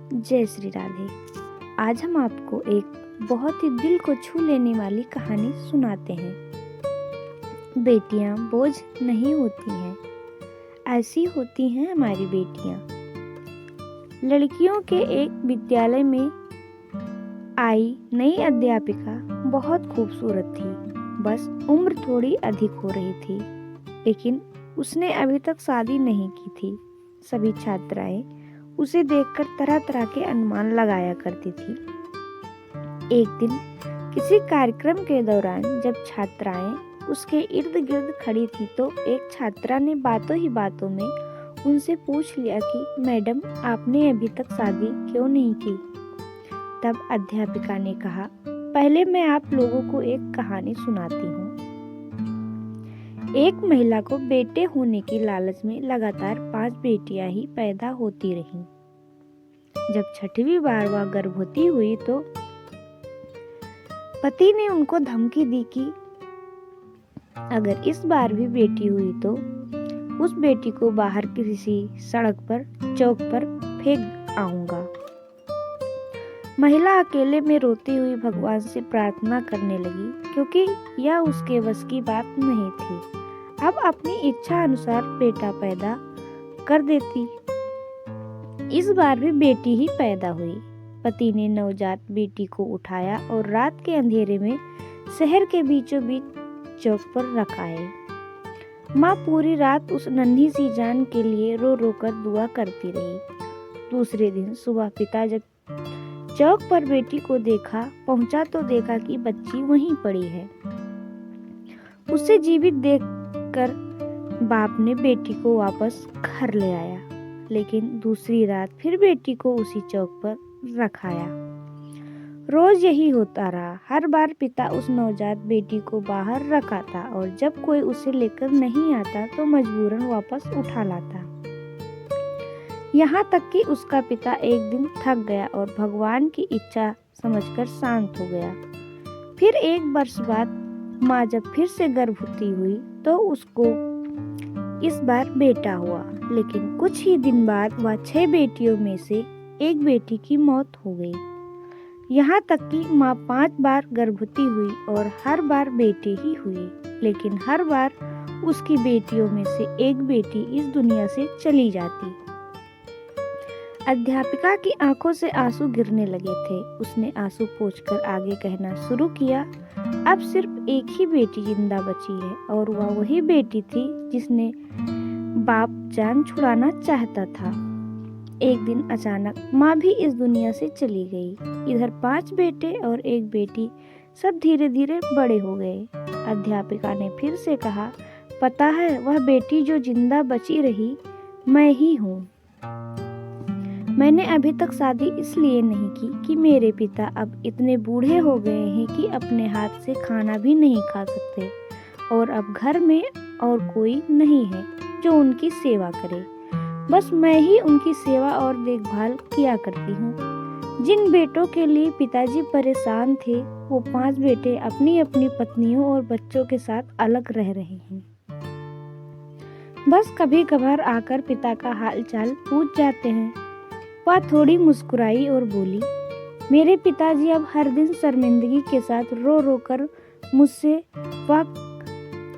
जय श्री राधे। आज हम आपको एक बहुत ही दिल को छू लेने वाली कहानी सुनाते हैं। बेटियां बोझ नहीं होती हैं, ऐसी होती हैं हमारी बेटियां। लड़कियों के एक विद्यालय में आई नई अध्यापिका बहुत खूबसूरत थी। बस उम्र थोड़ी अधिक हो रही थी, लेकिन उसने अभी तक शादी नहीं की थी। सभी छात्राएं उसे देखकर तरह तरह के अनुमान लगाया करती थी। एक दिन किसी कार्यक्रम के दौरान जब छात्राएं उसके इर्द गिर्द खड़ी थी तो एक छात्रा ने बातों ही बातों में उनसे पूछ लिया कि मैडम, आपने अभी तक शादी क्यों नहीं की? तब अध्यापिका ने कहा, पहले मैं आप लोगों को एक कहानी सुनाती हूँ। एक महिला को बेटे होने की लालच में लगातार 5 बेटियां ही पैदा होती रहीं। जब 6वीं बार वह गर्भवती हुई तो पति ने उनको धमकी दी कि अगर इस बार भी बेटी हुई तो उस बेटी को बाहर किसी सड़क पर, चौक पर फेंक आऊंगा। महिला अकेले में रोती हुई भगवान से प्रार्थना करने लगी, क्योंकि यह उसके बस की बात नहीं थी। अब अपनी इच्छा अनुसार बेटा पैदा कर देती। इस बार भी बेटी ही पैदा हुई। पति ने नवजात बेटी को उठाया और रात के अंधेरे में शहर के बीचों बीच चौक पर रखाए। माँ पूरी रात उस नन्ही सी जान के लिए रो रो कर दुआ करती रही। दूसरे दिन सुबह पिता जब चौक पर बेटी को पहुंचा तो देखा कि बच्ची वहीं पड़ी है। उसे जीवित देखकर बाप ने बेटी को वापस घर ले आया, लेकिन दूसरी रात फिर बेटी को उसी चौक पर रखाया। रोज यही होता रहा। हर बार पिता उस नवजात बेटी को बाहर रखाता और जब कोई उसे लेकर नहीं आता तो मजबूरन वापस उठा लाता। यहाँ तक कि उसका पिता एक दिन थक गया और भगवान की इच्छा समझकर शांत हो गया। फिर 1 वर्ष बाद माँ जब फिर से गर्भवती हुई तो उसको इस बार बेटा हुआ, लेकिन कुछ ही दिन बाद वह 6 बेटियों में से एक बेटी की मौत हो गई। यहाँ तक कि माँ 5 बार गर्भवती हुई और हर बार बेटे ही हुए, लेकिन हर बार उसकी बेटियों में से एक बेटी इस दुनिया से चली जाती। अध्यापिका की आंखों से आंसू गिरने लगे थे। उसने आंसू पोंछकर आगे कहना शुरू किया, अब सिर्फ एक ही बेटी जिंदा बची है और वह वही बेटी थी जिसने बाप जान छुड़ाना चाहता था। एक दिन अचानक माँ भी इस दुनिया से चली गई। इधर 5 बेटे और एक बेटी सब धीरे धीरे बड़े हो गए। अध्यापिका ने फिर से कहा, पता है, वह बेटी जो जिंदा बची रही मैं ही हूँ। मैंने अभी तक शादी इसलिए नहीं की कि मेरे पिता अब इतने बूढ़े हो गए हैं कि अपने हाथ से खाना भी नहीं खा सकते और अब घर में और कोई नहीं है जो उनकी सेवा करे। बस मैं ही उनकी सेवा और देखभाल किया करती हूँ। जिन बेटों के लिए पिताजी परेशान थे, वो 5 बेटे अपनी अपनी पत्नियों और बच्चों के साथ अलग रह रहे हैं। बस कभी कभार आकर पिता का हाल चाल पूछ जाते हैं। वह थोड़ी मुस्कुराई और बोली, मेरे पिताजी अब हर दिन शर्मिंदगी के साथ रो रो कर मुझसे वह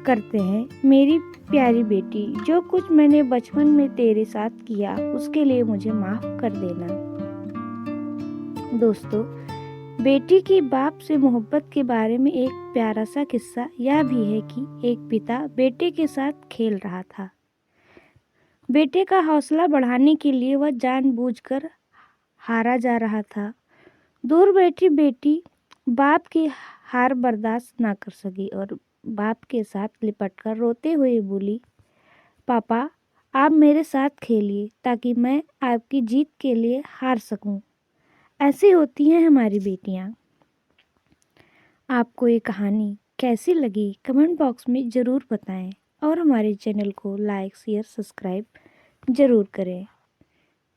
करते हैं, मेरी प्यारी बेटी, जो कुछ मैंने बचपन में तेरे साथ किया उसके लिए मुझे माफ कर देना। दोस्तों, बेटी की बाप से मोहब्बत के बारे में एक प्यारा सा किस्सा यह भी है कि एक पिता बेटे के साथ खेल रहा था। बेटे का हौसला बढ़ाने के लिए वह जानबूझकर हारा जा रहा था। दूर बैठी बेटी बाप की हार बर्दाश्त ना कर सकी और बाप के साथ लिपटकर रोते हुए बोली, पापा, आप मेरे साथ खेलिए ताकि मैं आपकी जीत के लिए हार सकूं। ऐसी होती हैं हमारी बेटियां। आपको ये कहानी कैसी लगी कमेंट बॉक्स में ज़रूर बताएं और हमारे चैनल को लाइक, शेयर, सब्सक्राइब ज़रूर करें।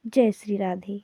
जय श्री राधे।